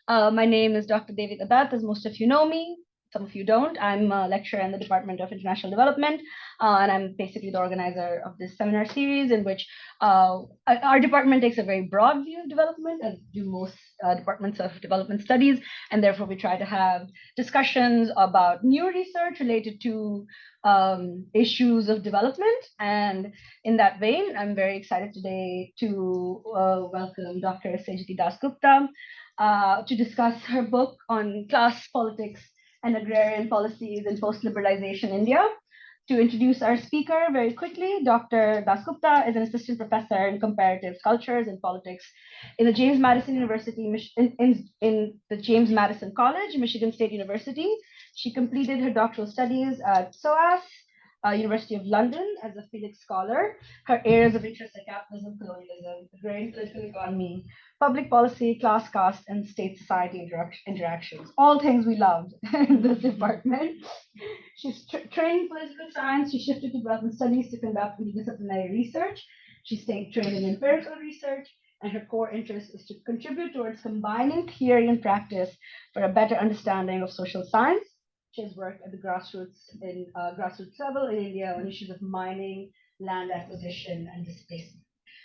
My name is Dr. Das, as most of you know me. Some of you don't. I'm a lecturer in the Department of International Development, and I'm basically the organizer of this seminar series in which our department takes a very broad view of development, as do most departments of development studies, and therefore we try to have discussions about new research related to issues of development. And in that vein, I'm very excited today to welcome Dr. Sejuti Das Gupta to discuss her book on class politics and agrarian policies in post-liberalisation India. To introduce our speaker very quickly, Dr. Das Gupta is an assistant professor in comparative cultures and politics in the James Madison University, in the James Madison College, Michigan State University. She completed her doctoral studies at SOAS, University of London, as a Felix Scholar. Her areas of interest are capitalism, colonialism, agrarian political economy, public policy, class, caste, and state-society interactions. All things we loved in this department. She's trained in political science. She shifted to development studies to conduct interdisciplinary research. She stayed trained in empirical research, and her core interest is to contribute towards combining theory and practice for a better understanding of social science. She has worked at the grassroots level in India on issues of mining, land acquisition, and displacement.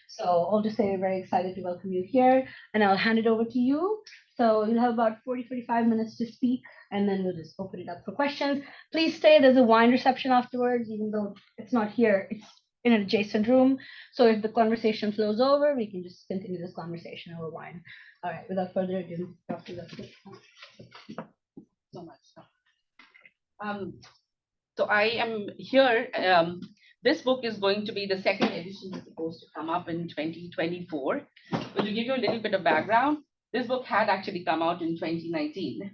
So all to say, we're very excited to welcome you here, and I'll hand it over to you. So you'll have about 45 minutes to speak, and then we'll just open it up for questions. Please stay, there's a wine reception afterwards, even though it's not here, it's in an adjacent room. So if the conversation flows over, we can just continue this conversation over wine. All right, without further ado, Dr. So much. So I am here. This book is going to be the second edition that's supposed to come up in 2024. But to give you a little bit of background, this book had actually come out in 2019.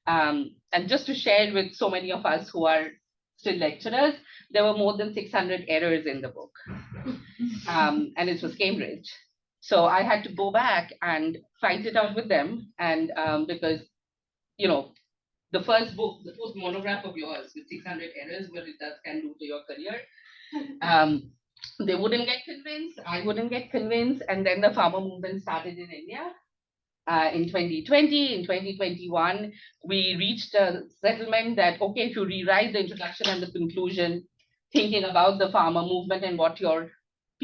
And just to share with so many of us who are still lecturers, there were more than 600 errors in the book. And it was Cambridge. So I had to go back and fight it out with them. And because, you know, the first book, the first monograph of yours with 600 errors, what it can do to your career, they wouldn't get convinced, I wouldn't get convinced, and then the farmer movement started in India. In 2020, in 2021, we reached a settlement that, okay, if you rewrite the introduction and the conclusion, thinking about the farmer movement and what your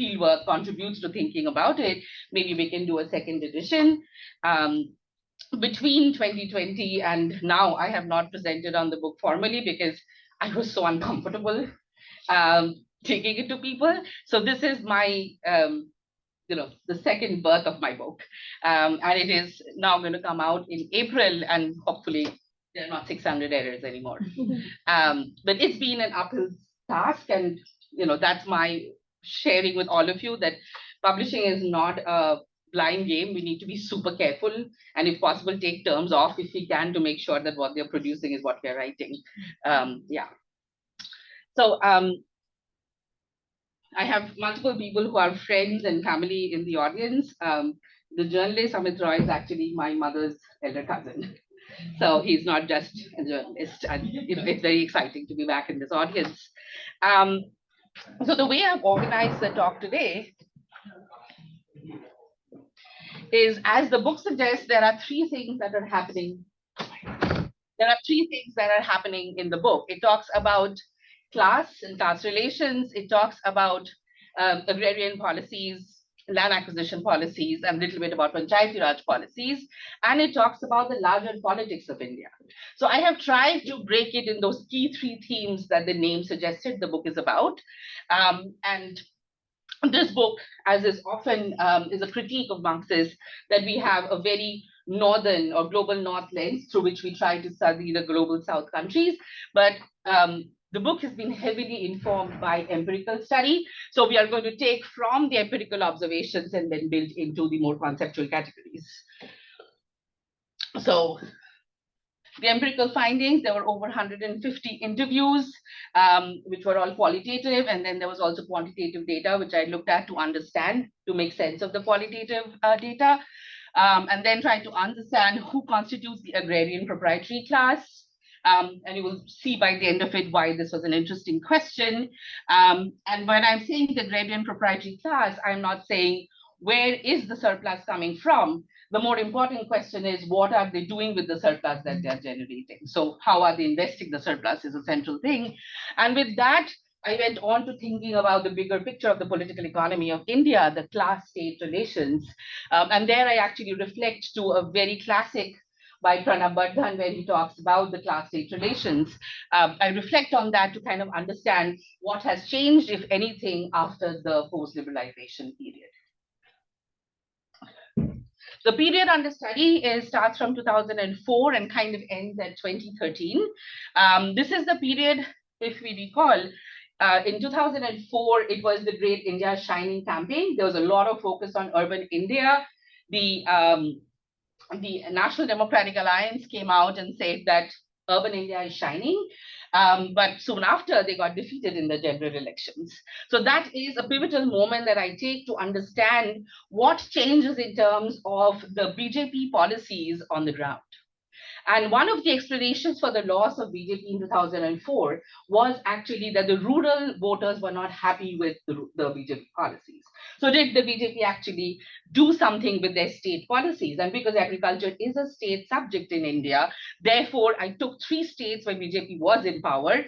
fieldwork contributes to thinking about it, maybe we can do a second edition. Between 2020 and now, I have not presented on the book formally because I was so uncomfortable taking it to people. So this is my, the second birth of my book. And it is now going to come out in April, and hopefully there are not 600 errors anymore. But it's been an uphill task, and that's my sharing with all of you that publishing is not a blind game. We need to be super careful, and if possible, take terms off if we can to make sure that what they're producing is what we're writing. So I have multiple people who are friends and family in the audience. The journalist Amit Roy is actually my mother's elder cousin. So he's not just a journalist, and it's very exciting to be back in this audience. So the way I've organized the talk today is, as the book suggests, there are three things that are happening. There are three things that are happening in the book. It talks about class and class relations. It talks about agrarian policies, land acquisition policies, and a little bit about Panchayati Raj policies. And it talks about the larger politics of India. So I have tried to break it in those key three themes that the name suggested the book is about. And this book, as is often, is a critique of Marxists, that we have a very northern or global north lens through which we try to study the global south countries. But the book has been heavily informed by empirical study. So we are going to take from the empirical observations and then build into the more conceptual categories. So the empirical findings, there were over 150 interviews, which were all qualitative. And then there was also quantitative data, which I looked at to understand, to make sense of the qualitative data. And then trying to understand who constitutes the agrarian proprietary class. And you will see by the end of it why this was an interesting question. And when I'm saying the agrarian proprietary class, I'm not saying where is the surplus coming from, The more important question is, what are they doing with the surplus that they're generating? So how are they investing the surplus is a central thing. And with that, I went on to thinking about the bigger picture of the political economy of India, the class-state relations. And there I actually reflect to a very classic by Pranab Bardhan, where he talks about the class-state relations. I reflect on that to kind of understand what has changed, if anything, after the post-liberalization period. The period under study starts from 2004 and kind of ends at 2013. This is the period, if we recall, in 2004, it was the Great India Shining campaign. There was a lot of focus on urban India. The National Democratic Alliance came out and said that urban India is shining. But soon after, they got defeated in the general elections. So that is a pivotal moment that I take to understand what changes in terms of the BJP policies on the ground. And one of the explanations for the loss of BJP in 2004 was actually that the rural voters were not happy with the BJP policies. So did the BJP actually do something with their state policies? And because agriculture is a state subject in India, therefore I took 3 states where BJP was in power.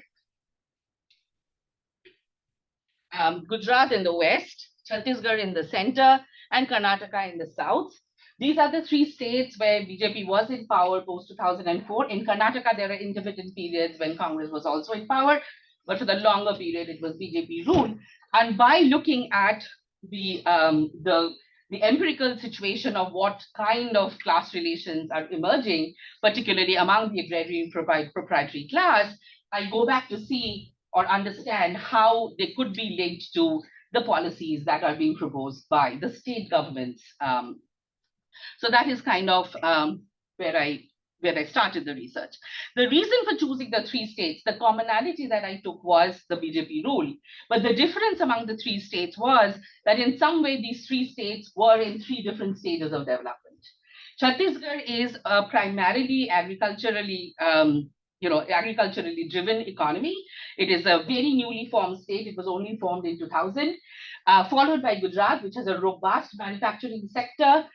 Gujarat in the west, Chhattisgarh in the center, and Karnataka in the south. These are the 3 states where BJP was in power post 2004. In Karnataka, there are intermittent periods when Congress was also in power, but for the longer period, it was BJP rule. And by looking at the empirical situation of what kind of class relations are emerging, particularly among the agrarian proprietary class, I go back to see or understand how they could be linked to the policies that are being proposed by the state governments. So that is kind of where I started the research. The reason for choosing the 3 states, the commonality that I took was the BJP rule. But the difference among the 3 states was that in some way these 3 states were in 3 different stages of development. Chhattisgarh is a primarily agriculturally driven economy. It is a very newly formed state. It was only formed in 2000, followed by Gujarat, which has a robust manufacturing sector,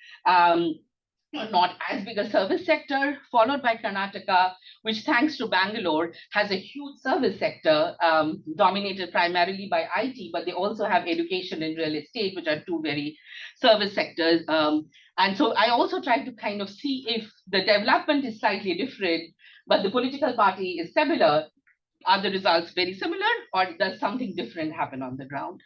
not as big a service sector, followed by Karnataka, which thanks to Bangalore has a huge service sector dominated primarily by IT, but they also have education and real estate, which are 2 very service sectors. And so I also tried to kind of see if the development is slightly different, but the political party is similar. Are the results very similar, or does something different happen on the ground?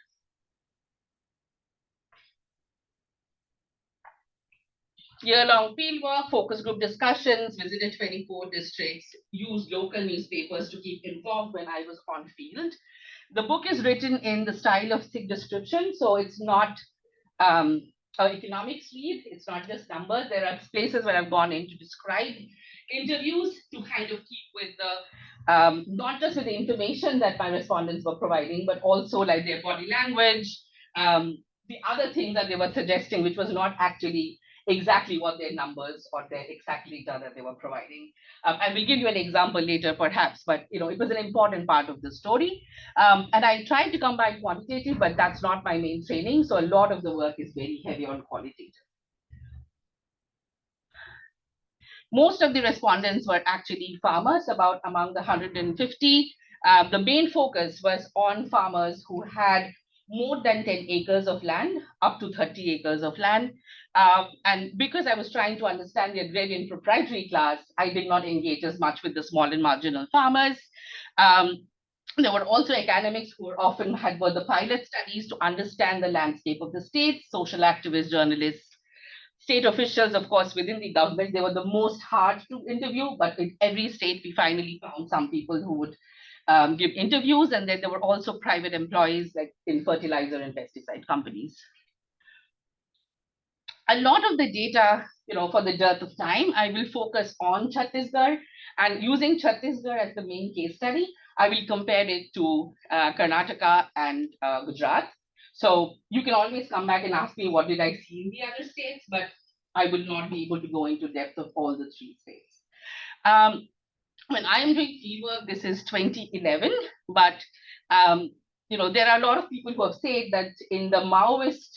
Year-long fieldwork, focus group discussions, visited 24 districts, used local newspapers to keep informed when I was on field. The book is written in the style of thick description, so it's not an economics read. It's not just numbers. There are places where I've gone in to describe interviews to kind of keep with the, not just with the information that my respondents were providing, but also like their body language, the other things that they were suggesting, which was not actually exactly what their numbers or their exact data that they were providing. I will give you an example later, perhaps, but it was an important part of the story. And I tried to combine quantitative, but that's not my main training. So a lot of the work is very heavy on qualitative. Most of the respondents were actually farmers, about among the 150. The main focus was on farmers who had more than 10 acres of land, up to 30 acres of land. And because I was trying to understand the agrarian proprietary class, I did not engage as much with the small and marginal farmers. There were also academics who were often were the pilot studies to understand the landscape of the state, social activists, journalists, state officials, of course, within the government. They were the most hard to interview, but in every state, we finally found some people who would give interviews. And then there were also private employees like in fertilizer and pesticide companies. A lot of the data, for the dearth of time, I will focus on Chhattisgarh, and using Chhattisgarh as the main case study, I will compare it to Karnataka and Gujarat. So you can always come back and ask me what did I see in the other states, but I will not be able to go into depth of all the 3 states. When I am doing fieldwork, this is 2011, but there are a lot of people who have said that in the Maoist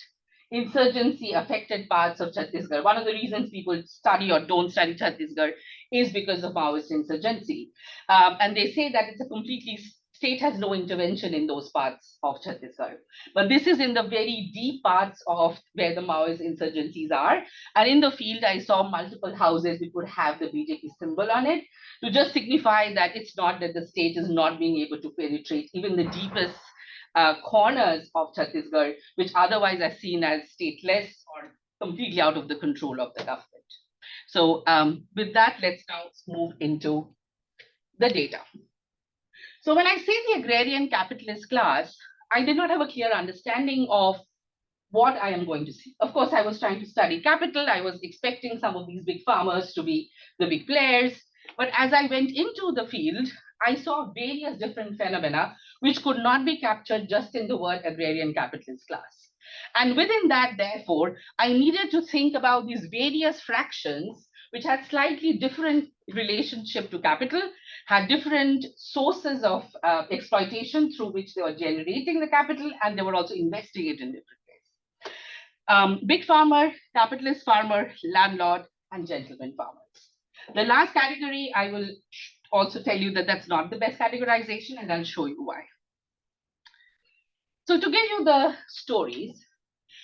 insurgency affected parts of Chhattisgarh. One of the reasons people study or don't study Chhattisgarh is because of Maoist insurgency. And they say that it's a completely state has no intervention in those parts of Chhattisgarh. But this is in the very deep parts of where the Maoist insurgencies are. And in the field, I saw multiple houses which would have the BJP symbol on it to just signify that it's not that the state is not being able to penetrate even the deepest corners of Chhattisgarh, which otherwise are seen as stateless or completely out of the control of the government. So with that, let's now move into the data. So when I say the agrarian capitalist class, I did not have a clear understanding of what I am going to see. Of course, I was trying to study capital. I was expecting some of these big farmers to be the big players. But as I went into the field, I saw various different phenomena which could not be captured just in the word agrarian capitalist class. And within that, therefore, I needed to think about these various fractions which had slightly different relationship to capital, had different sources of exploitation through which they were generating the capital, and they were also investing it in different ways. Big farmer, capitalist farmer, landlord, and gentleman farmers. The last category, I will also tell you that that's not the best categorization, and I'll show you why. So to give you the stories,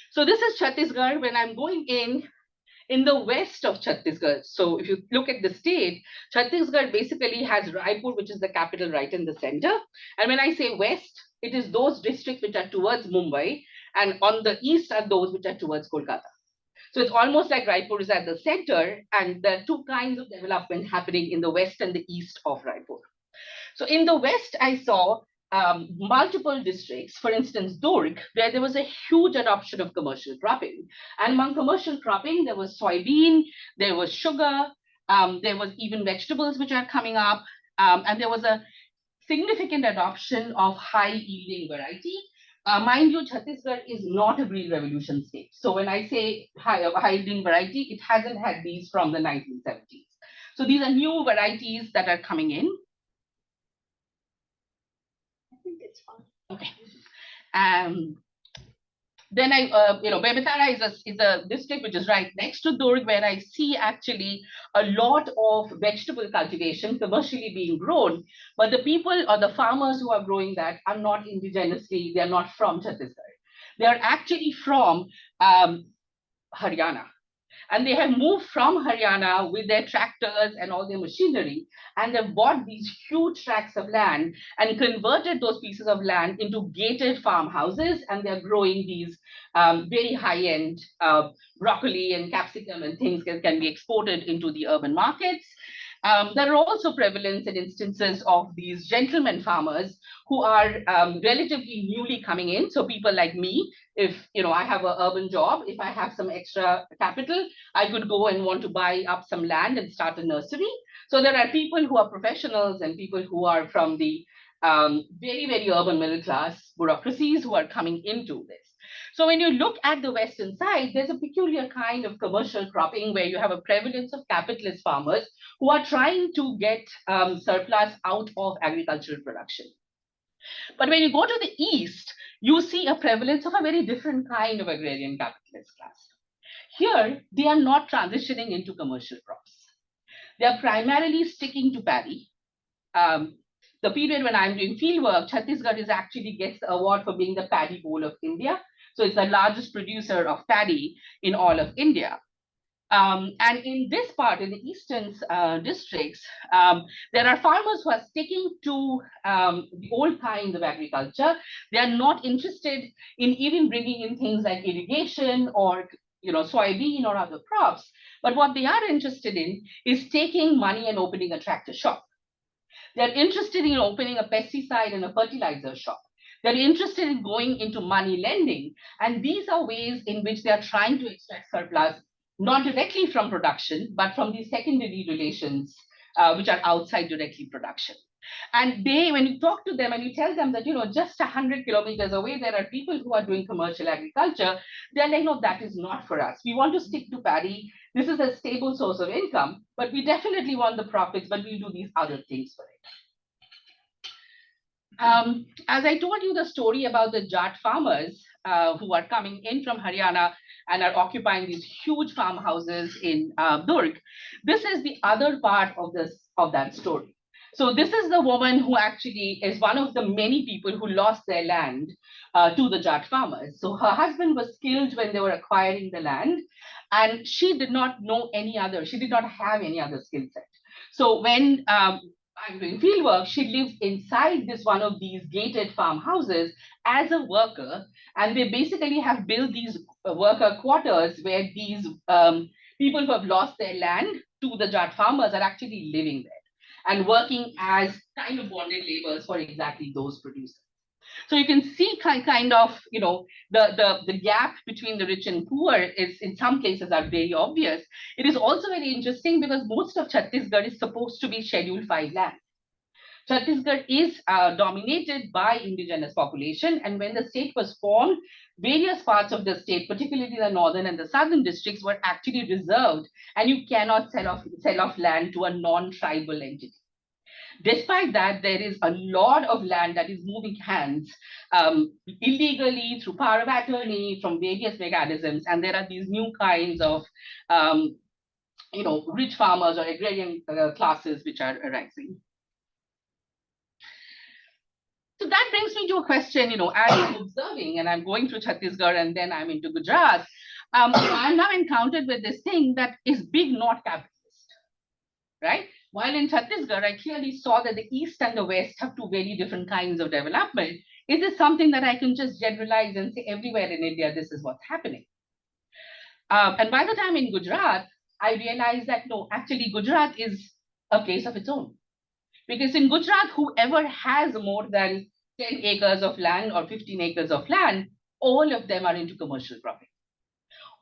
so this is Chhattisgarh when I'm going in the west of Chhattisgarh. So if you look at the state, Chhattisgarh basically has Raipur, which is the capital right in the center. And when I say west, it is those districts which are towards Mumbai, and on the east are those which are towards Kolkata. So it's almost like Raipur is at the center, and there are two kinds of development happening in the west and the east of Raipur. So in the west, I saw multiple districts, for instance, Durg, where there was a huge adoption of commercial cropping. And among commercial cropping, there was soybean, there was sugar, there was even vegetables which are coming up, and there was a significant adoption of high yielding variety. Mind you, Chhattisgarh is not a green revolution state. So when I say high yielding variety, it hasn't had these from the 1970s. So these are new varieties that are coming in. It's fun. Okay. Then Bemitara is a district which is right next to Durg, where I see actually a lot of vegetable cultivation commercially being grown. But the people or the farmers who are growing that are not indigenously, they are not from Chhattisgarh. They are actually from Haryana. And they have moved from Haryana with their tractors and all their machinery, and they've bought these huge tracts of land and converted those pieces of land into gated farmhouses, and they're growing these very high-end broccoli and capsicum and things that can be exported into the urban markets. There are also prevalence in instances of these gentleman farmers who are relatively newly coming in. So people like me, if I have an urban job, if I have some extra capital, I could go and want to buy up some land and start a nursery. So there are people who are professionals and people who are from the very, very urban middle class bureaucracies who are coming into this. So when you look at the western side, there's a peculiar kind of commercial cropping where you have a prevalence of capitalist farmers who are trying to get surplus out of agricultural production. But when you go to the east, you see a prevalence of a very different kind of agrarian capitalist class. Here, they are not transitioning into commercial crops. They are primarily sticking to paddy. The period when I'm doing field work, Chhattisgarh is actually gets the award for being the paddy bowl of India. So it's the largest producer of paddy in all of India. And in this part, in the eastern districts, there are farmers who are sticking to the old kinds of agriculture. They are not interested in even bringing in things like irrigation or soybean or other crops. But what they are interested in is taking money and opening a tractor shop. They're interested in opening a pesticide and a fertilizer shop. They're interested in going into money lending. And these are ways in which they are trying to extract surplus, not directly from production, but from these secondary relations, which are outside directly production. And when you talk to them and you tell them that, just 100 kilometers away, there are people who are doing commercial agriculture, they're like, no, that is not for us. We want to stick to paddy. This is a stable source of income, but we definitely want the profits, but we'll do these other things for it. As I told you the story about the Jat farmers, who are coming in from Haryana and are occupying these huge farmhouses in Durg. This is the other part of that story. So this is the woman who actually is one of the many people who lost their land to the Jat farmers. So her husband was killed when they were acquiring the land, and she did not know any other. She did not have any other skill set. So when I'm doing field work, she lives inside this one of these gated farmhouses as a worker, and they basically have built these worker quarters where these people who have lost their land to the Jat farmers are actually living there and working as kind of bonded laborers for exactly those producers. So you can see kind of, the gap between the rich and poor is in some places are very obvious. It is also very interesting because most of Chhattisgarh is supposed to be Schedule 5 land. Chhattisgarh is dominated by indigenous population, and when the state was formed, various parts of the state, particularly the northern and the southern districts, were actually reserved, and you cannot sell off land to a non-tribal entity. Despite that, there is a lot of land that is moving hands illegally through power of attorney from various mechanisms, and there are these new kinds of rich farmers or agrarian classes which are arising. So that brings me to a question, as I'm observing and I'm going through Chhattisgarh and then I'm into Gujarat, I'm now encountered with this thing that is big, not capitalist, right? While in Chhattisgarh, I clearly saw that the East and the West have two very different kinds of development. Is this something that I can just generalize and say everywhere in India, this is what's happening? And by the time in Gujarat, I realized that no, actually Gujarat is a place of its own. Because in Gujarat, whoever has more than 10 acres of land or 15 acres of land, all of them are into commercial property.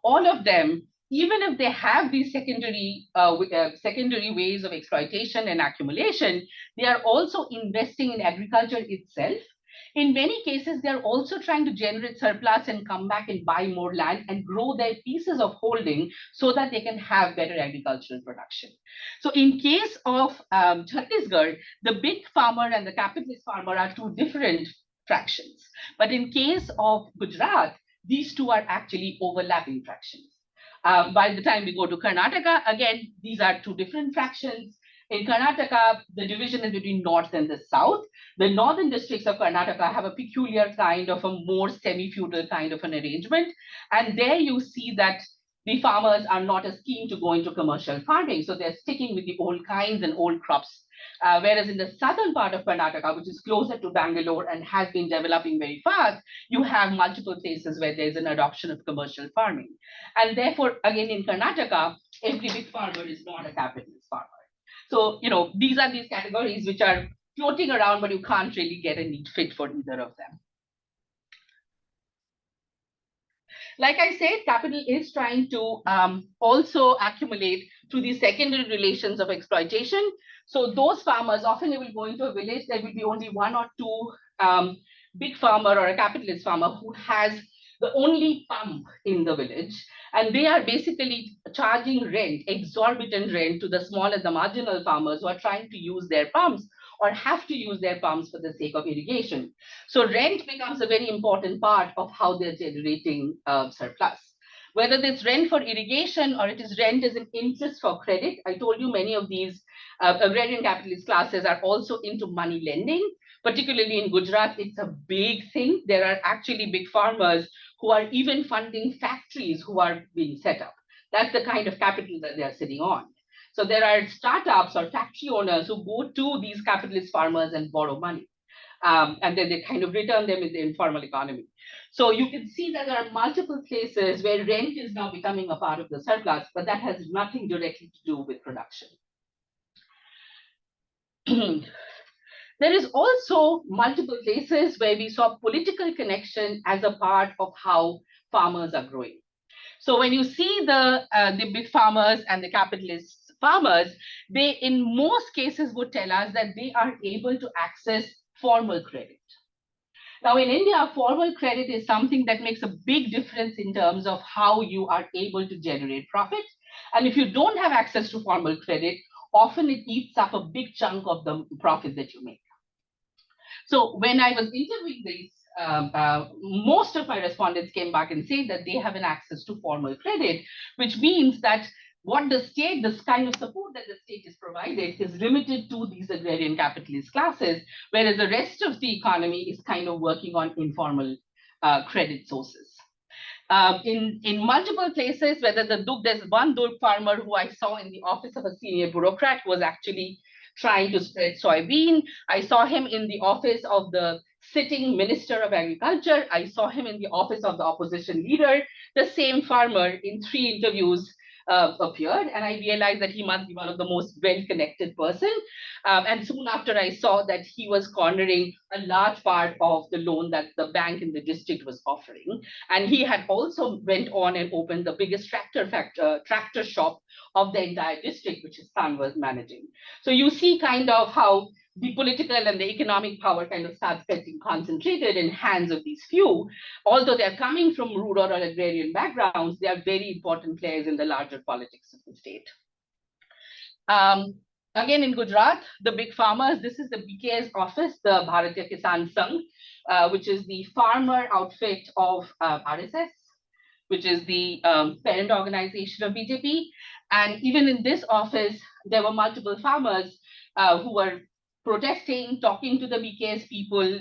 All of them, even if they have these secondary ways of exploitation and accumulation, they are also investing in agriculture itself. In many cases, they are also trying to generate surplus and come back and buy more land and grow their pieces of holding so that they can have better agricultural production. So in case of Chhattisgarh, the big farmer and the capitalist farmer are two different fractions. But in case of Gujarat, these two are actually overlapping fractions. By the time we go to Karnataka, again, these are two different fractions. In Karnataka, the division is between north and the south. The northern districts of Karnataka have a peculiar kind of a more semi-feudal kind of an arrangement. And there you see that the farmers are not as keen to go into commercial farming. So they're sticking with the old kinds and old crops. Whereas in the southern part of Karnataka, which is closer to Bangalore and has been developing very fast, you have multiple places where there's an adoption of commercial farming. And therefore, again, in Karnataka, every big farmer is not a capitalist farmer. So, these are these categories which are floating around, but you can't really get a neat fit for either of them. Like I said, capital is trying to also accumulate through these secondary relations of exploitation. So those farmers, often they will go into a village, there will be only one or two big farmer or a capitalist farmer who has the only pump in the village. And they are basically charging rent, exorbitant rent to the small and the marginal farmers who are trying to use their pumps or have to use their pumps for the sake of irrigation. So rent becomes a very important part of how they're generating surplus. Whether it's rent for irrigation or it is rent as an interest for credit. I told you many of these agrarian capitalist classes are also into money lending. Particularly in Gujarat, it's a big thing. There are actually big farmers who are even funding factories who are being set up. That's the kind of capital that they're sitting on. So there are startups or factory owners who go to these capitalist farmers and borrow money. And then they kind of return them in the informal economy. So you can see that there are multiple places where rent is now becoming a part of the surplus, but that has nothing directly to do with production. There is also multiple places where we saw political connection as a part of how farmers are growing. So when you see the big farmers and the capitalist farmers, they in most cases would tell us that they are able to access formal credit. Now in India, formal credit is something that makes a big difference in terms of how you are able to generate profit. And if you don't have access to formal credit, often it eats up a big chunk of the profit that you make. So when I was interviewing these most of my respondents came back and said that they have an access to formal credit, which means that what the state, this kind of support that the state is provided is limited to these agrarian capitalist classes, whereas the rest of the economy is kind of working on informal credit sources. In multiple places, whether there's one Durg farmer who I saw in the office of a senior bureaucrat who was actually trying to spread soybean. I saw him in the office of the sitting Minister of Agriculture. I saw him in the office of the opposition leader. The same farmer in 3 interviews appeared, and I realized that he must be one of the most well-connected person. And soon after, I saw that he was cornering a large part of the loan that the bank in the district was offering. And he had also went on and opened the biggest tractor shop of the entire district, which his son was managing. So you see kind of how the political and the economic power kind of starts getting concentrated in hands of these few. Although they're coming from rural or agrarian backgrounds, they are very important players in the larger politics of the state. Again, in Gujarat, the big farmers, this is the BK's office, the Bharatiya Kisan Sangh, which is the farmer outfit of RSS, which is the parent organization of BJP. And even in this office, there were multiple farmers who were protesting, talking to the BKS people.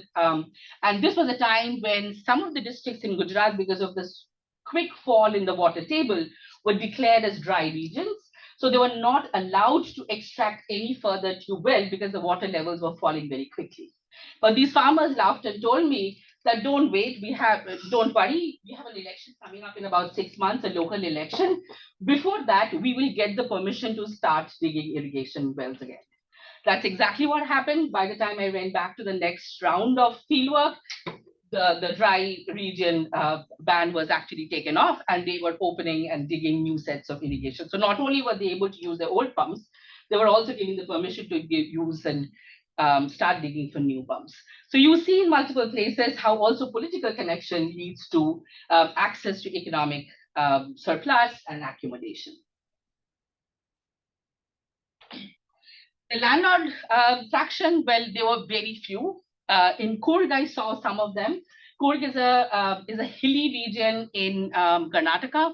And this was a time when some of the districts in Gujarat, because of this quick fall in the water table, were declared as dry regions. So they were not allowed to extract any further tube well because the water levels were falling very quickly. But these farmers laughed and told me that don't wait, don't worry, we have an election coming up in about 6 months, a local election. Before that, we will get the permission to start digging irrigation wells again. That's exactly what happened. By the time I went back to the next round of fieldwork, the dry region ban was actually taken off, and they were opening and digging new sets of irrigation. So not only were they able to use their old pumps, they were also given the permission to use and start digging for new pumps. So you see in multiple places how also political connection leads to access to economic surplus and accumulation. The landlord fraction, well, there were very few. In Coorg, I saw some of them. Coorg is a hilly region in Karnataka,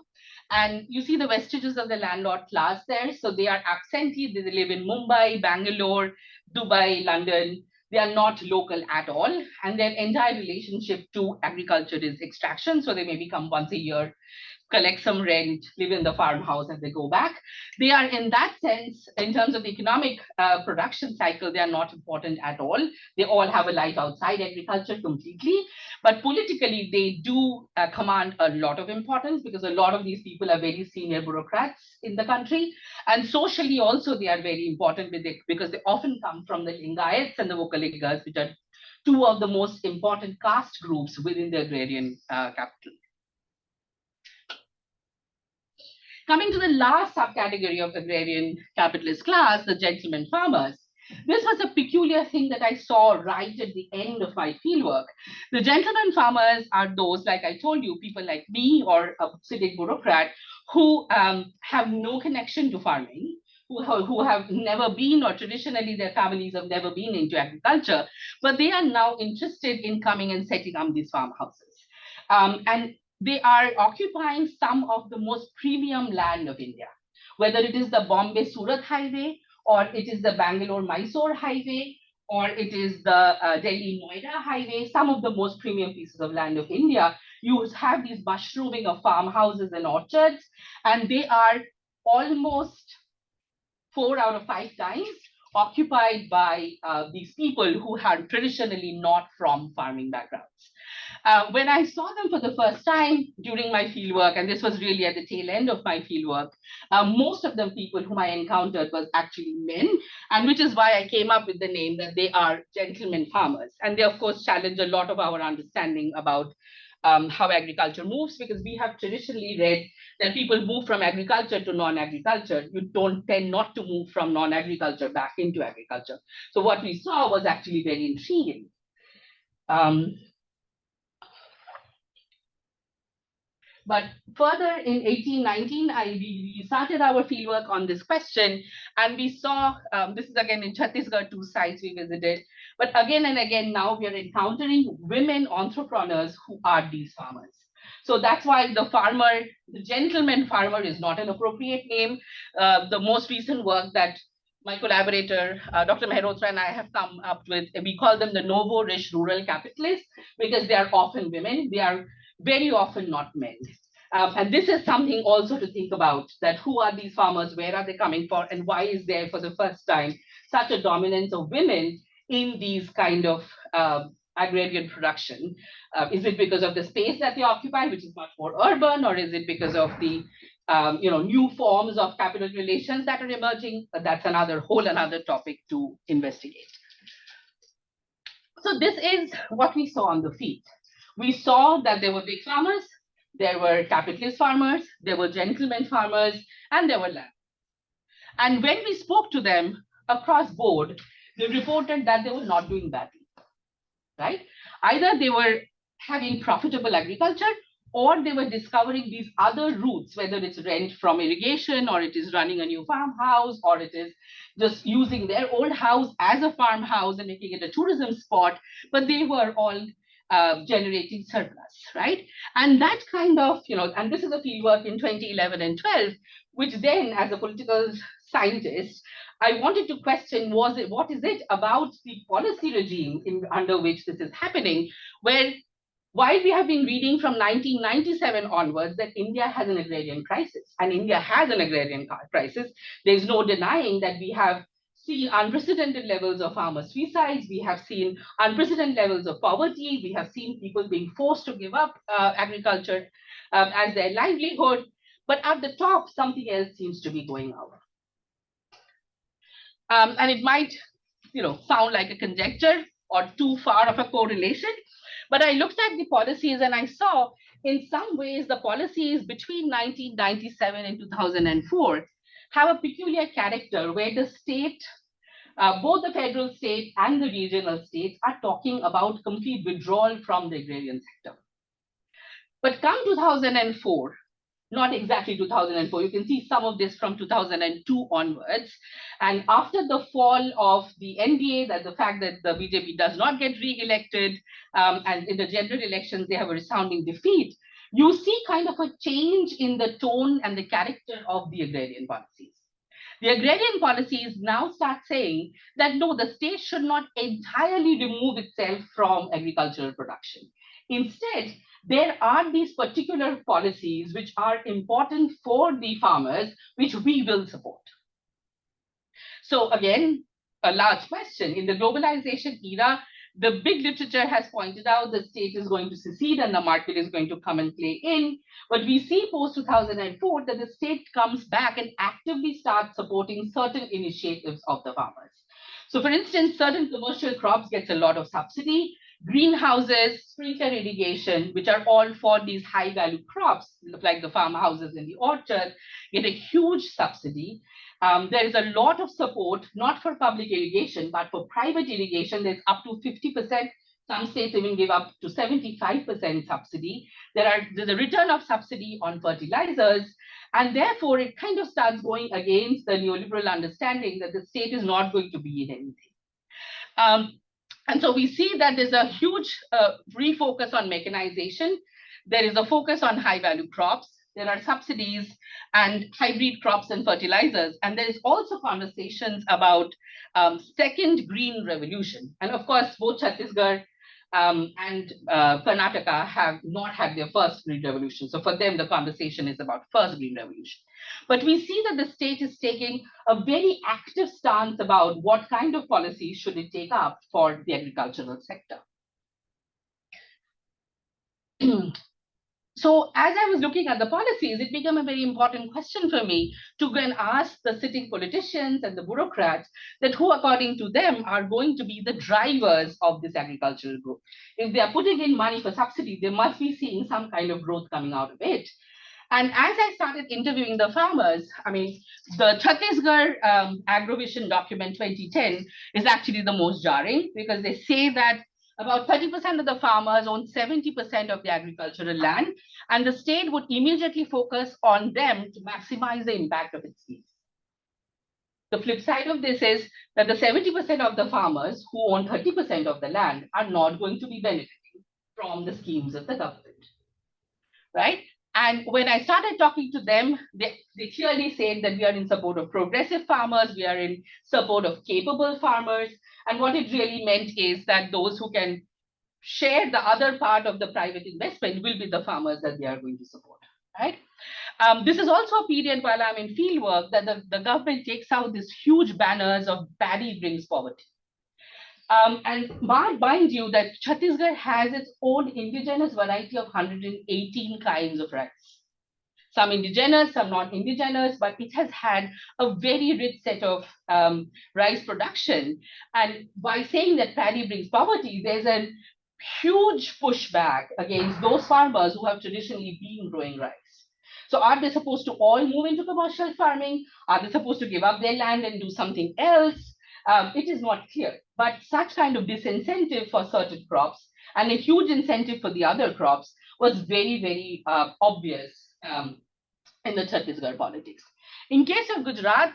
and you see the vestiges of the landlord class there. So they are absentee. They live in Mumbai, Bangalore, Dubai, London. They are not local at all, and their entire relationship to agriculture is extraction. So they maybe come once a year, collect some rent, live in the farmhouse, and they go back. They are, in that sense, in terms of the economic production cycle, they are not important at all. They all have a life outside agriculture completely. But politically, they do command a lot of importance because a lot of these people are very senior bureaucrats in the country. And socially also, they are very important because they often come from the Lingayats and the Vokaligas, which are two of the most important caste groups within the agrarian capital. Coming to the last subcategory of agrarian capitalist class, the gentleman farmers. This was a peculiar thing that I saw right at the end of my fieldwork. The gentleman farmers are those, like I told you, people like me or a civic bureaucrat who have no connection to farming, who have never been, or traditionally their families have never been into agriculture, but they are now interested in coming and setting up these farmhouses. And they are occupying some of the most premium land of India, whether it is the Bombay-Surat highway, or it is the Bangalore-Mysore highway, or it is the Delhi-Noida highway, some of the most premium pieces of land of India. You have these mushrooming of farmhouses and orchards, and they are almost 4 out of 5 times occupied by these people who are traditionally not from farming backgrounds. When I saw them for the first time during my fieldwork, and this was really at the tail end of my fieldwork, most of them people whom I encountered was actually men, and which is why I came up with the name that they are gentlemen farmers. And they, of course, challenge a lot of our understanding about how agriculture moves, because we have traditionally read that people move from agriculture to non-agriculture. You don't tend not to move from non-agriculture back into agriculture. So what we saw was actually very intriguing. But further in 1819, we started our fieldwork on this question, and we saw, this is again in Chhattisgarh, 2 sites we visited, but again and again now we are encountering women entrepreneurs who are these farmers. So that's why the gentleman farmer is not an appropriate name. The most recent work that my collaborator, Dr. Mehrotra, and I have come up with, we call them the novo rich rural capitalists because they are often women. They are very often not men. And this is something also to think about, that who are these farmers, where are they coming for, and why is there for the first time such a dominance of women in these kind of agrarian production? Is it because of the space that they occupy, which is much more urban, or is it because of the new forms of capital relations that are emerging? That's another topic to investigate. So this is what we saw on the field. We saw that there were big farmers, there were capitalist farmers, there were gentlemen farmers, and there were land. And when we spoke to them across board, they reported that they were not doing badly, right? Either they were having profitable agriculture, or they were discovering these other routes, whether it's rent from irrigation, or it is running a new farmhouse, or it is just using their old house as a farmhouse and making it a tourism spot, but they were all generating surplus, right? And that kind of, and this is a fieldwork in 2011 and 12, which then, as a political scientist, I wanted to question, what is it about the policy regime under which this is happening, where while we have been reading from 1997 onwards that India has an agrarian crisis, and India has an agrarian crisis, there's no denying that we have seen unprecedented levels of farmer suicides, we have seen unprecedented levels of poverty, we have seen people being forced to give up agriculture as their livelihood. But at the top, something else seems to be going on. And it might, sound like a conjecture or too far of a correlation, but I looked at the policies and I saw, in some ways, the policies between 1997 and 2004 have a peculiar character where the state, both the federal state and the regional states, are talking about complete withdrawal from the agrarian sector. But come 2004, not exactly 2004. You can see some of this from 2002 onwards. And after the fall of the NDA, that the fact that the BJP does not get re-elected, and in the general elections, they have a resounding defeat, you see kind of a change in the tone and the character of the agrarian policies. The agrarian policies now start saying that no, the state should not entirely remove itself from agricultural production. Instead, there are these particular policies which are important for the farmers, which we will support. So again, a large question. In the globalization era, the big literature has pointed out the state is going to secede and the market is going to come and play in. But we see post 2004 that the state comes back and actively starts supporting certain initiatives of the farmers. So for instance, certain commercial crops gets a lot of subsidy. Greenhouses, sprinkler irrigation, which are all for these high value crops, like the farmhouses and the orchard, get a huge subsidy. There is a lot of support, not for public irrigation, but for private irrigation. There's up to 50%. Some states even give up to 75% subsidy. There's a return of subsidy on fertilizers. And therefore, it kind of starts going against the neoliberal understanding that the state is not going to be in anything. And so we see that there's a huge refocus on mechanization. There is a focus on high value crops. There are subsidies and hybrid crops and fertilizers. And there is also conversations about second green revolution. And of course, both Chhattisgarh and Karnataka have not had their first green revolution. So for them, the conversation is about first green revolution. But we see that the state is taking a very active stance about what kind of policies should it take up for the agricultural sector. So as I was looking at the policies, it became a very important question for me to go and ask the sitting politicians and the bureaucrats that who, according to them, are going to be the drivers of this agricultural growth. If they are putting in money for subsidy, they must be seeing some kind of growth coming out of it. And as I started interviewing the farmers, I mean, the Chhattisgarh Agrovision document 2010 is actually the most jarring because they say that About 30% of the farmers own 70% of the agricultural land, and the state would immediately focus on them to maximize the impact of its schemes. The flip side of this is that the 70% of the farmers who own 30% of the land are not going to be benefiting from the schemes of the government, right? And when I started talking to them, they clearly said that we are in support of progressive farmers, we are in support of capable farmers. And what it really meant is that those who can share the other part of the private investment will be the farmers that they are going to support, right? This is also a period while I'm in field work that the government takes out these huge banners of paddy brings poverty. And mind you that Chhattisgarh has its own indigenous variety of 118 kinds of rice. Some indigenous, some not indigenous, but it has had a very rich set of rice production. And by saying that paddy brings poverty, there's a huge pushback against those farmers who have traditionally been growing rice. So are they supposed to all move into commercial farming? Are they supposed to give up their land and do something else? It is not clear. But such kind of disincentive for certain crops and a huge incentive for the other crops was very, very obvious in the Chhattisgarh politics. In case of Gujarat,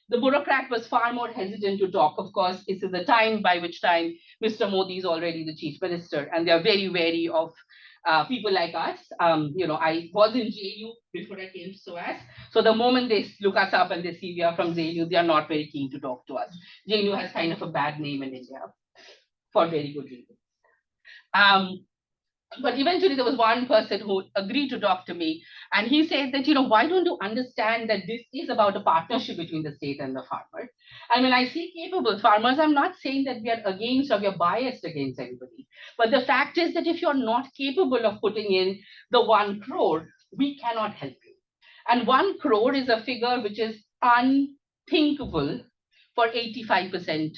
the bureaucrat was far more hesitant to talk. Of course, this is the time by which time Mr. Modi is already the chief minister, and they are very wary of people like us. I was in JU before I came to SOAS. So the moment they look us up and they see we are from JU, they are not very keen to talk to us. JU has kind of a bad name in India for very good reason. But eventually there was one person who agreed to talk to me, and he said that, why don't you understand that this is about a partnership between the state and the farmer? And when I say capable farmers, I'm not saying that we are against or we are biased against anybody. But the fact is that if you're not capable of putting in the 1 crore, we cannot help you. And 1 crore is a figure which is unthinkable for 85%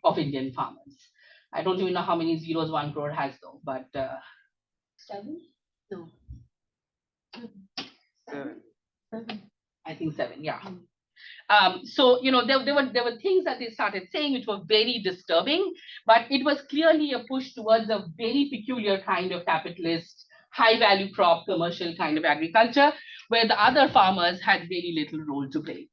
of Indian farmers. I don't even know how many zeros 1 crore has though, but 7? No. 7. I think 7, yeah. So, there were things that they started saying which were very disturbing, but it was clearly a push towards a very peculiar kind of capitalist, high value crop, commercial kind of agriculture, where the other farmers had very little role to play.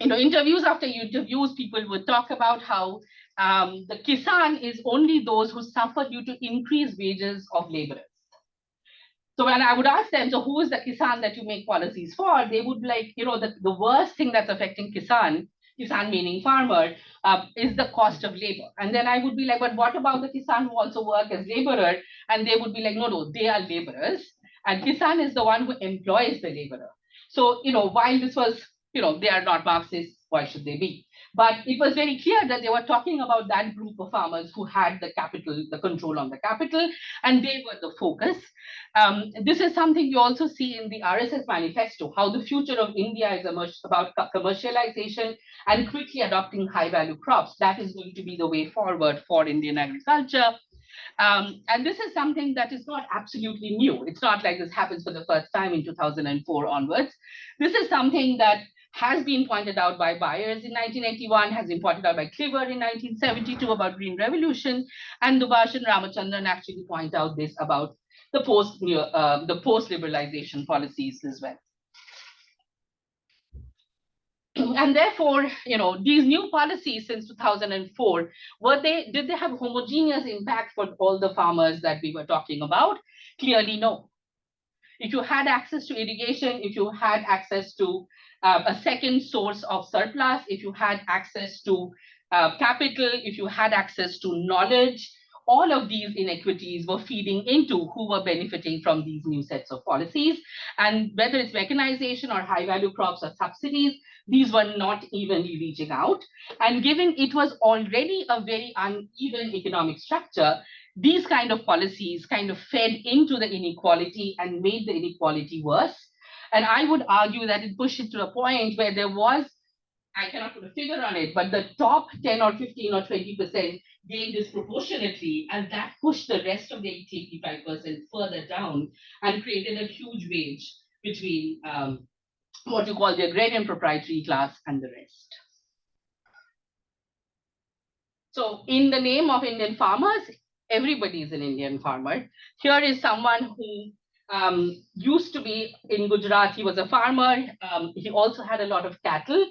Interviews after interviews, people would talk about how the Kisan is only those who suffer due to increased wages of laborers. So when I would ask them, so who is the Kisan that you make policies for? They would be like, the worst thing that's affecting Kisan meaning farmer, is the cost of labor. And then I would be like, but what about the Kisan who also work as laborer? And they would be like, no, they are laborers. And Kisan is the one who employs the laborer. So, while this was, they are not Marxists, why should they be? But it was very clear that they were talking about that group of farmers who had the capital, the control on the capital, and they were the focus. This is something you also see in the RSS manifesto, how the future of India is about commercialization and quickly adopting high value crops. That is going to be the way forward for Indian agriculture. And this is something that is not absolutely new. It's not like this happens for the first time in 2004 onwards. This is something that has been pointed out by Byers in 1981, has been pointed out by Cliver in 1972 about Green Revolution, and Dubash and Ramachandran actually point out this about the post-liberalization policies as well. And therefore, these new policies since 2004, did they have homogeneous impact for all the farmers that we were talking about? Clearly, no. If you had access to irrigation, if you had access to a second source of surplus, if you had access to capital, if you had access to knowledge, all of these inequities were feeding into who were benefiting from these new sets of policies. And whether it's mechanization or high value crops or subsidies, these were not evenly reaching out. And given it was already a very uneven economic structure, these kind of policies kind of fed into the inequality and made the inequality worse. And I would argue that it pushed it to a point where there was, I cannot put a figure on it, but the top 10 or 15 or 20% gained disproportionately, and that pushed the rest of the 85% further down and created a huge wage between what you call the agrarian proprietary class and the rest. So in the name of Indian farmers, everybody is an Indian farmer. Here is someone who used to be in Gujarat. He was a farmer. He also had a lot of cattle.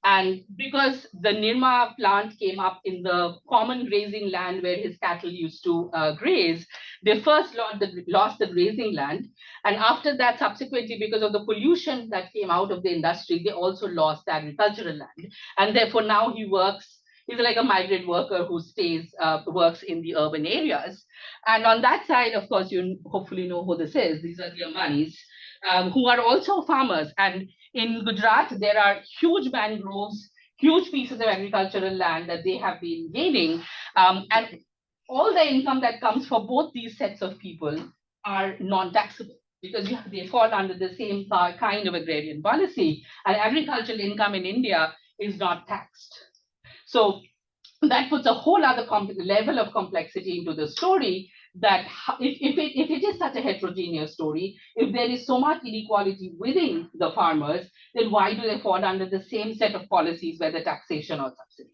And because the Nirma plant came up in the common grazing land where his cattle used to graze, they first lost the grazing land. And after that, subsequently, because of the pollution that came out of the industry, they also lost the agricultural land. And therefore, now he's like a migrant worker who works in the urban areas. And on that side, of course, you hopefully know who this is. These are the Ambanis, who are also farmers. And in Gujarat, there are huge mangroves, huge pieces of agricultural land that they have been gaining. And all the income that comes for both these sets of people are non-taxable because they fall under the same kind of agrarian policy. And agricultural income in India is not taxed. So that puts a whole other level of complexity into the story, that if it is such a heterogeneous story, if there is so much inequality within the farmers, then why do they fall under the same set of policies, whether taxation or subsidy?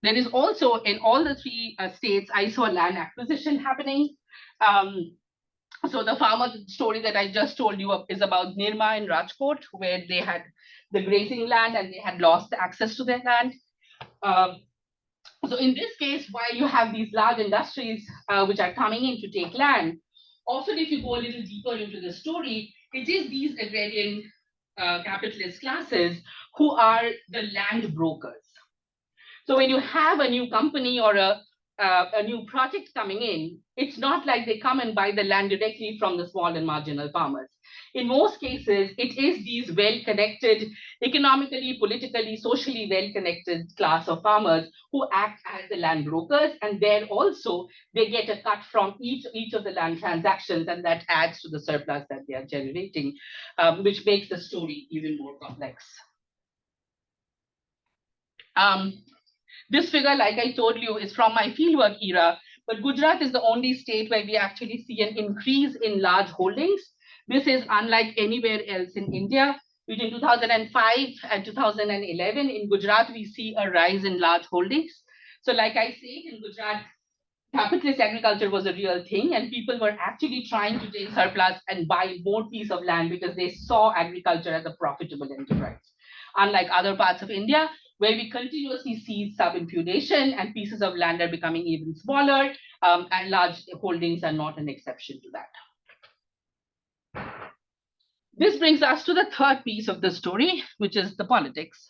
There is also, in all the three states, I saw land acquisition happening. So the farmer story that I just told you is about Nirma in Rajkot, where they had the grazing land and they had lost access to their land. So in this case, while you have these large industries which are coming in to take land, often if you go a little deeper into the story, it is these agrarian capitalist classes who are the land brokers. So when you have a new company or a new project coming in, it's not like they come and buy the land directly from the small and marginal farmers. In most cases, it is these well-connected, economically, politically, socially well-connected class of farmers who act as the land brokers, and there also they get a cut from each of the land transactions, and that adds to the surplus that they are generating, which makes the story even more complex. This figure, like I told you, is from my fieldwork era, but Gujarat is the only state where we actually see an increase in large holdings. This is unlike anywhere else in India. Between 2005 and 2011, in Gujarat, we see a rise in large holdings. So like I say, in Gujarat, capitalist agriculture was a real thing, and people were actually trying to take surplus and buy more piece of land because they saw agriculture as a profitable enterprise. Unlike other parts of India, where we continuously see sub-imputation and pieces of land are becoming even smaller, and large holdings are not an exception to that. This brings us to the third piece of the story, which is the politics.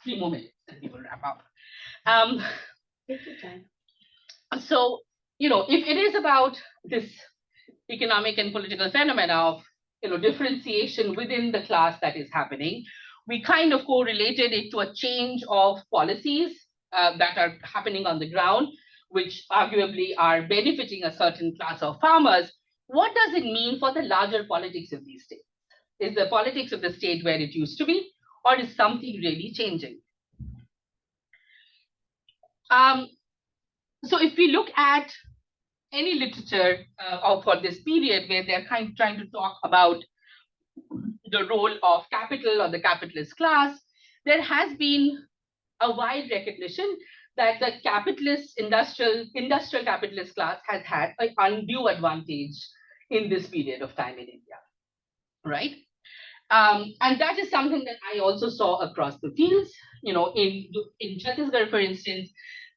3 more minutes and we will wrap up. Take your time. So, if it is about this economic and political phenomena of differentiation within the class that is happening, we kind of correlated it to a change of policies that are happening on the ground, which arguably are benefiting a certain class of farmers. What does it mean for the larger politics of these states? Is the politics of the state where it used to be, or is something really changing? So if we look at any literature for this period where they're trying to talk about the role of capital or the capitalist class, there has been a wide recognition that the industrial capitalist class has had an undue advantage in this period of time in India, right? And that is something that I also saw across the fields. In Chhattisgarh, for instance,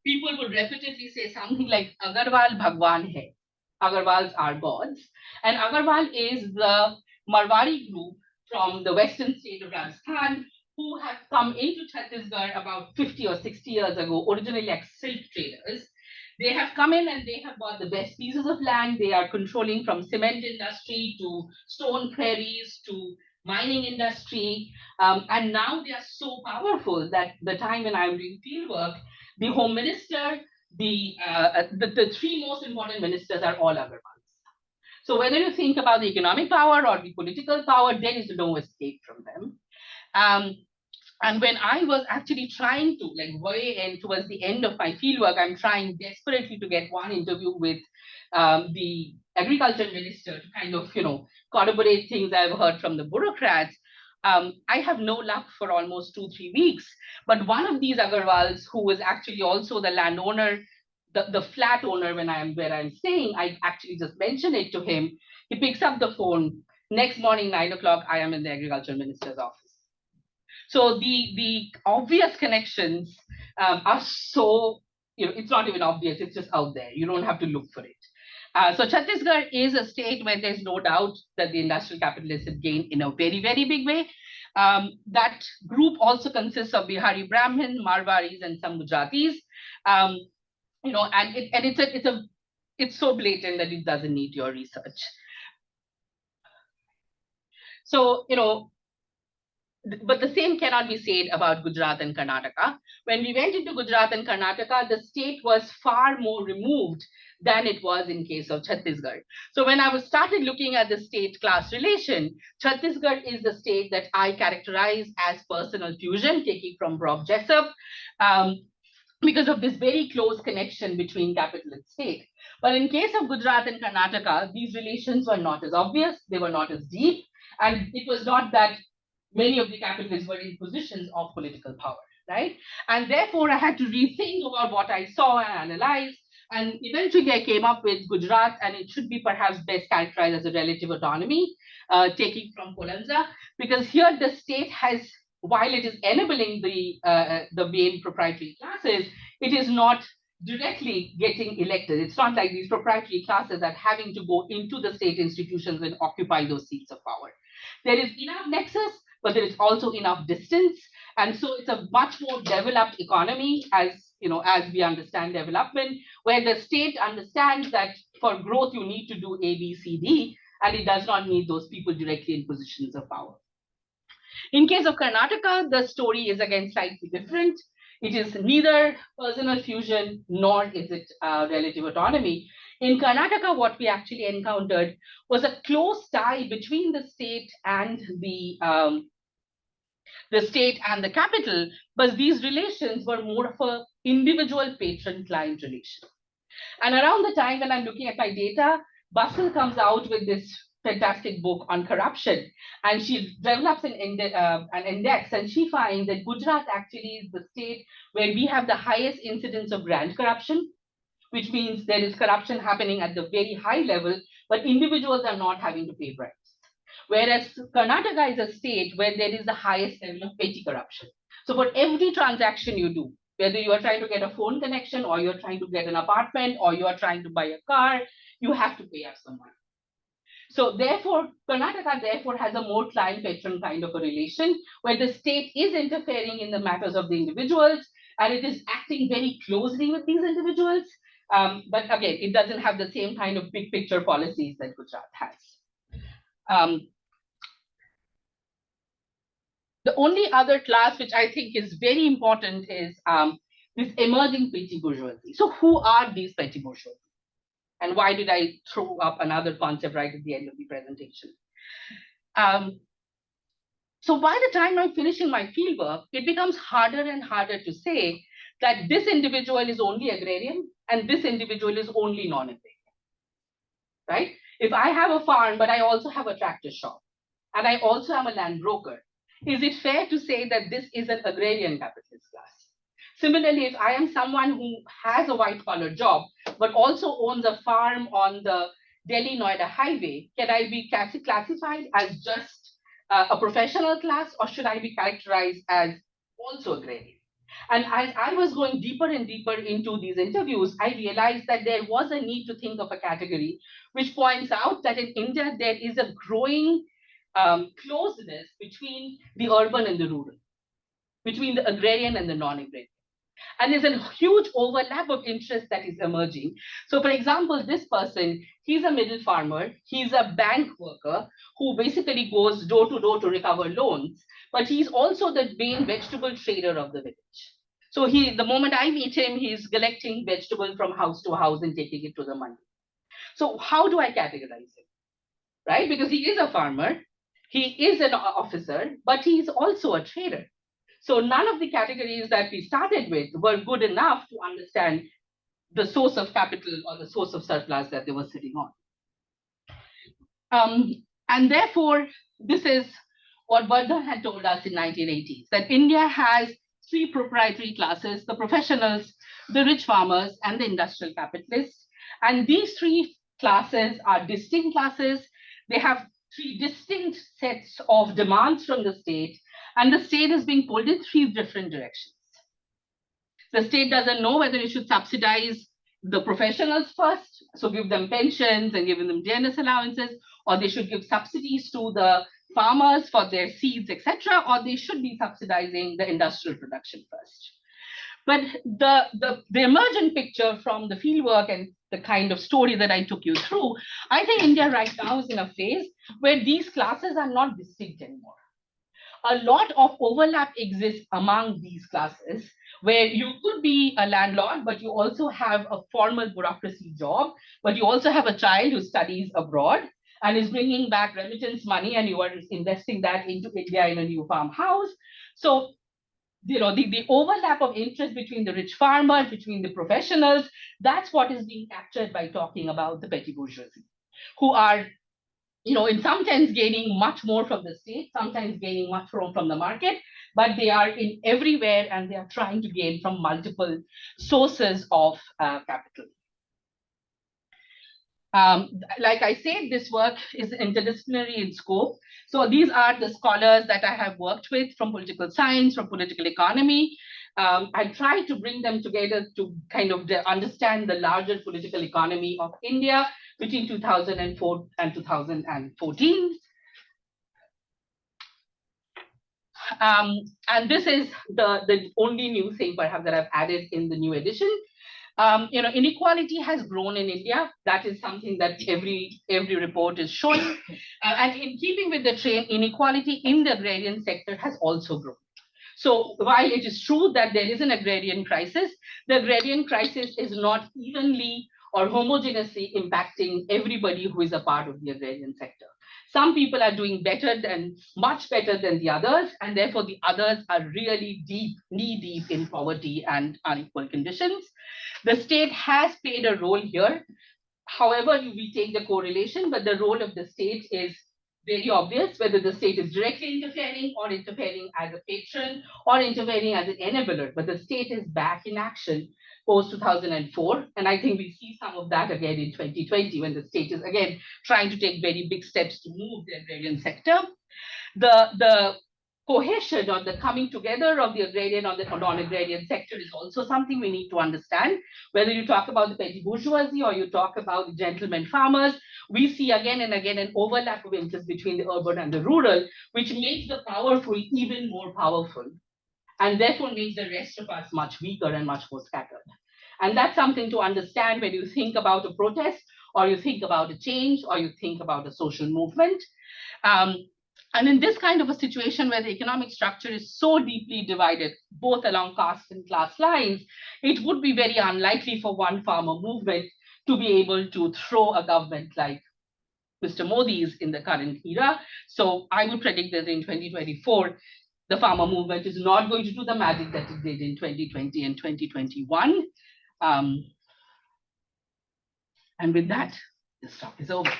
people would repeatedly say something like Agarwal Bhagwan hai. Agarwals are gods. And Agarwal is the Marwari group from the western state of Rajasthan who have come into Chhattisgarh about 50 or 60 years ago, originally like silk traders. They have come in and they have bought the best pieces of land. They are controlling from cement industry to stone quarries to mining industry. And now they are so powerful that the time when I'm doing field work, the home minister, the three most important ministers are all Agarwals. So whether you think about the economic power or the political power, there is no escape from them. And when I was actually trying to, like, way and towards the end of my fieldwork, I'm trying desperately to get one interview with the agriculture minister to kind of, corroborate things I've heard from the bureaucrats. I have no luck for almost 2, 3 weeks. But one of these Agarwals, who was actually also the landowner, the flat owner where I'm staying, I actually just mentioned it to him. He picks up the phone. Next morning, 9 o'clock, I am in the agriculture minister's office. So the obvious connections are so, it's not even obvious, it's just out there. You don't have to look for it. So Chhattisgarh is a state where there's no doubt that the industrial capitalists have gained in a very, very big way. That group also consists of Bihari Brahmin, Marwaris, and some Gujaratis. And it's so blatant that it doesn't need your research. So, but the same cannot be said about Gujarat and Karnataka. When we went into Gujarat and Karnataka, the state was far more removed than it was in case of Chhattisgarh. So when I was started looking at the state-class relation, Chhattisgarh is the state that I characterize as personal fusion, taking from Rob Jessup, because of this very close connection between capital and state. But in case of Gujarat and Karnataka, these relations were not as obvious, they were not as deep, and it was not that many of the capitalists were in positions of political power, right? And therefore, I had to rethink about what I saw and analyze. And eventually, I came up with Gujarat, and it should be perhaps best characterized as a relative autonomy, taking from Kolanza, because here the state has, while it is enabling the main proprietary classes, it is not directly getting elected. It's not like these proprietary classes are having to go into the state institutions and occupy those seats of power. There is enough nexus, but there is also enough distance. And so it's a much more developed economy, as we understand development, where the state understands that for growth you need to do A, B, C, D, and it does not need those people directly in positions of power. In case of Karnataka, the story is again slightly different. It is neither personal fusion nor is it relative autonomy. In Karnataka, what we actually encountered was a close tie between the state and the state and the capital, but these relations were more of a individual patron-client relation. And around the time when I'm looking at my data, Bustle comes out with this fantastic book on corruption, and she develops an index, and she finds that Gujarat actually is the state where we have the highest incidence of grand corruption, which means there is corruption happening at the very high level, but individuals are not having to pay bribes. Whereas Karnataka is a state where there is the highest level of petty corruption. So for every transaction you do, whether you are trying to get a phone connection or you're trying to get an apartment or you are trying to buy a car, you have to pay up some money. So therefore, Karnataka therefore has a more client-patron kind of a relation where the state is interfering in the matters of the individuals and it is acting very closely with these individuals. But again, it doesn't have the same kind of big picture policies that Gujarat has. The only other class which I think is very important is this emerging petty bourgeoisie. So who are these petty bourgeoisie? And why did I throw up another concept right at the end of the presentation? So by the time I'm finishing my fieldwork, it becomes harder and harder to say that this individual is only agrarian and this individual is only non-agrarian, right? If I have a farm, but I also have a tractor shop, and I also am a land broker, is it fair to say that this is an agrarian capitalist class? Similarly, if I am someone who has a white-collar job, but also owns a farm on the Delhi-Noida highway, can I be classified as just a professional class, or should I be characterized as also agrarian? And as I was going deeper and deeper into these interviews, I realized that there was a need to think of a category which points out that in India, there is a growing closeness between the urban and the rural, between the agrarian and the non-agrarian. And there's a huge overlap of interest that is emerging. So for example, this person, he's a middle farmer, he's a bank worker who basically goes door to door to recover loans, but he's also the main vegetable trader of the village. So the moment I meet him, he's collecting vegetables from house to house and taking it to the mandi. So how do I categorize him? Right? Because he is a farmer, he is an officer, but he's also a trader. So none of the categories that we started with were good enough to understand the source of capital or the source of surplus that they were sitting on. And therefore, this is what Vardhan had told us in 1980s, that India has three proprietary classes: the professionals, the rich farmers, and the industrial capitalists. And these three classes are distinct classes. They have three distinct sets of demands from the state, and the state is being pulled in three different directions. The state doesn't know whether it should subsidize the professionals first, so give them pensions and giving them DNS allowances, or they should give subsidies to the farmers for their seeds, etc., or they should be subsidizing the industrial production first. But the emergent picture from the fieldwork and the kind of story that I took you through, I think India right now is in a phase where these classes are not distinct anymore. A lot of overlap exists among these classes, where you could be a landlord, but you also have a formal bureaucracy job, but you also have a child who studies abroad and is bringing back remittance money, and you are investing that into India in a new farmhouse. So, the overlap of interest between the rich farmers, between the professionals, that's what is being captured by talking about the petty bourgeoisie, who are, in some sense gaining much more from the state, sometimes gaining much more from the market, but they are in everywhere and they are trying to gain from multiple sources of capital. Like I said, this work is interdisciplinary in scope. So these are the scholars that I have worked with from political science, from political economy. I tried to bring them together to kind of understand the larger political economy of India between 2004 and 2014. And this is the only new thing perhaps that I've added in the new edition. Inequality has grown in India. That is something that every report is showing. And in keeping with the trend, inequality in the agrarian sector has also grown. So while it is true that there is an agrarian crisis, the agrarian crisis is not evenly or homogeneously impacting everybody who is a part of the agrarian sector. Some people are doing much better than the others, and therefore the others are really knee-deep in poverty and unequal conditions. The state has played a role here. However, we take the correlation, but the role of the state is very obvious, whether the state is directly interfering or interfering as a patron or interfering as an enabler. But the state is back in action post 2004. And I think we see some of that again in 2020, when the state is again trying to take very big steps to move the agrarian sector. The cohesion or the coming together of the agrarian or the non-agrarian sector is also something we need to understand. Whether you talk about the petty bourgeoisie or you talk about the gentleman farmers, we see again and again an overlap of interest between the urban and the rural, which makes the powerful even more powerful, and therefore makes the rest of us much weaker and much more scattered. And that's something to understand when you think about a protest, or you think about a change, or you think about a social movement. And in this kind of a situation where the economic structure is so deeply divided, both along caste and class lines, it would be very unlikely for one farmer movement to be able to throw a government like Mr. Modi's in the current era. So I would predict that in 2024, the farmer movement is not going to do the magic that it did in 2020 and 2021. And with that, this talk is over.